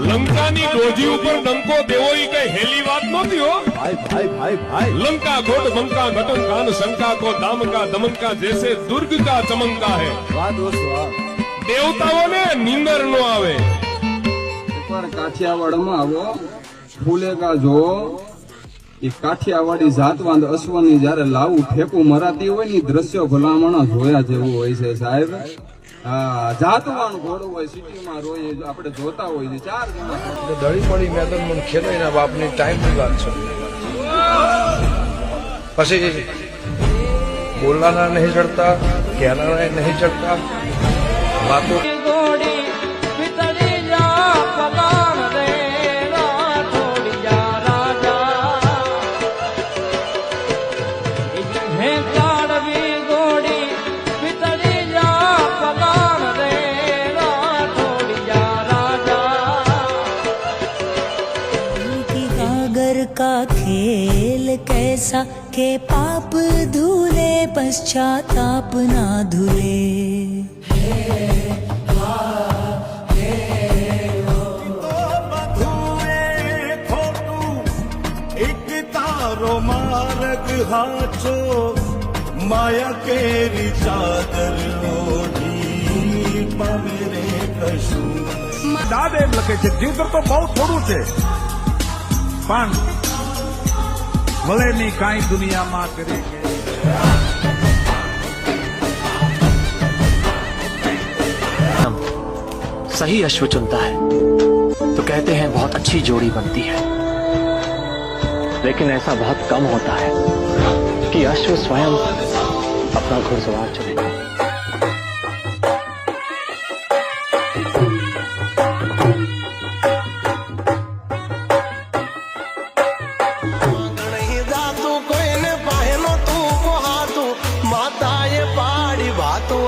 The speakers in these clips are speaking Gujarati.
લંકાની ડોજી ઉપર ડંકો દેવો એ કઈ હેલી વાત નહોતી હો ભાઈ ભાઈ ભાઈ ભાઈ लंका घोट मंका घटन कान शंका को दाम का दमन का जैसे दुर्ग का चमनका है વાહ દોસ્ત વાહ દેવતાઓને નીંદર નો આવે પણ કાઠિયાવાડમાં આવો ફૂલેકા જો એ કાઠિયાવાડી જાતવાંદ અશ્વની જયારે લાવું ફેંકું મરાતી હોય ને દ્રશ્યો ભલામણા જોયા જેવું હોય છે સાહેબ હા જાતવાન ઘોડો હોય સિટીમાં રોય આપણે જોતા હોય છે 4 જણા દળી પડી મેદાનમાં ખેલો એના બાપની ટાઈમની વાત છે પછી બોલવાના નહીં ચડતા કહેનારા નહીં ચડતા વાતો का खेल कैसा के पाप धुले पश्चाताप ना धुले एक तारो मार्ग हाचो माया केरी चादर ओढ़ी पमेरे कशु દાદા એમ લખે છે જીવતર તો બહુ થોડું છે પણ ભલે ની કાંઈ દુનિયામાં કરે सही अश्व चुनता है तो कहते हैं बहुत अच्छी जोड़ी बनती है, लेकिन ऐसा बहुत कम होता है कि अश्व स्वयं अपना घुड़सवार चुने।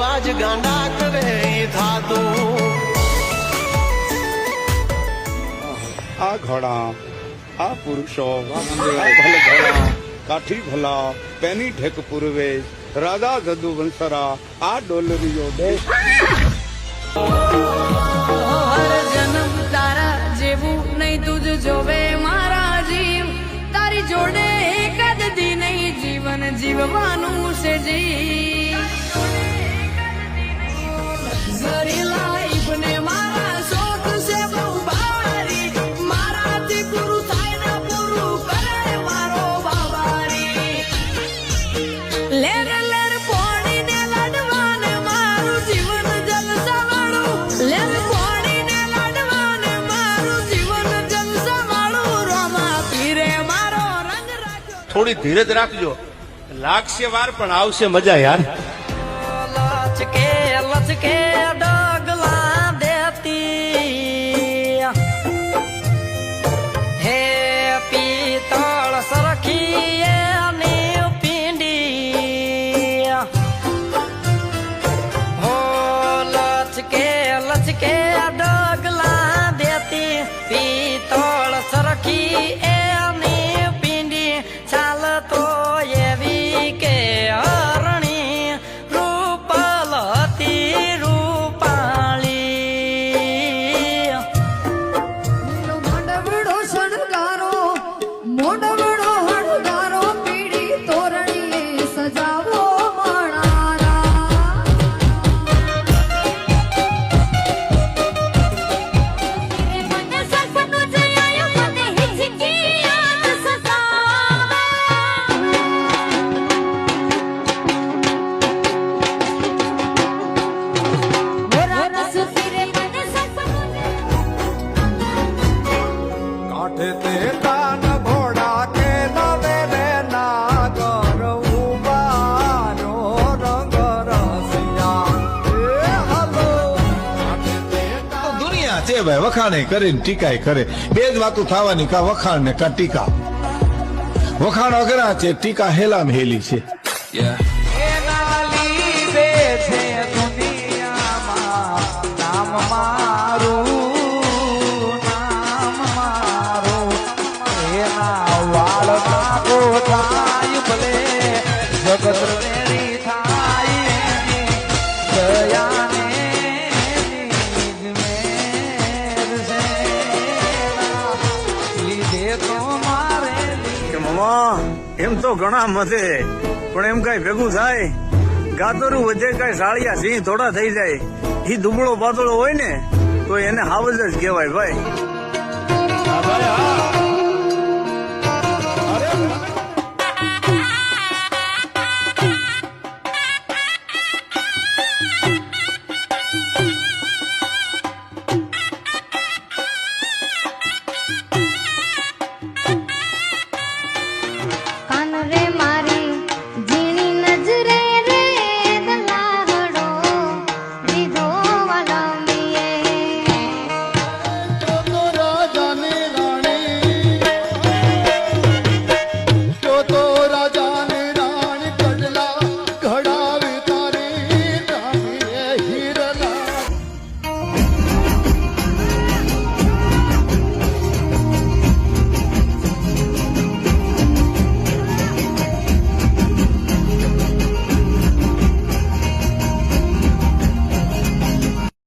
आज गांडा करे था तू આ ઘોડા આ પુરુષો આ ભલે ઘોડા કાઠી ભલા પેની ઢેક પૂર્વે રાધા જદુ વંસરા આ ડોલરીઓ દેશ જન્મ તારા જેવું નહીં તુજ જોવે મારા જીવ તારી જોડે કદી નહીં જીવન જીવવાનું છે જી ગરી લાઈફ ને મારા શોખ છે બહુ ભારી મારાથી ગુરુ થાય ને પૂરું કરે મારો બાબારી લેર લેર પોણીને લડવાને મારું જીવન જલસાવાળું લેર પોણીને લડવાને મારું જીવન જલસાવાળું રોમા પીરે મારો રંગ રાખ્યો થોડી ધીરજ રાખજો લાગશે વાર પણ આવશે મજા યાર લચકે લચકે ડગલા દેતી હે પિત્તળ સરખી એની પિંડી હો લચકે લચકે ડગલા દેતી પિત્તળ સરખી એની પિંડી ચાલતો એવી કે ભાઈ વખાણે કરીને ટીકાય કરે બે જ વાતો થવાની કા વખાણ ને કા ટીકા વખાણ અઘરા છે ટીકા હેલામ હેલી છે એના લીધે છે દુનિયામાં નામ મારું એના વાળ ના ગોઠા હા એમ તો ઘણા મતે, પણ એમ કઈ ભેગું થાય? ગાતરું વચ્ચે કઈ સાળિયા સિંહ થોડા થઈ જાય. ઈ દુબળો પાતળો હોય ને તો એને હાવજ જ કહેવાય ભાઈ.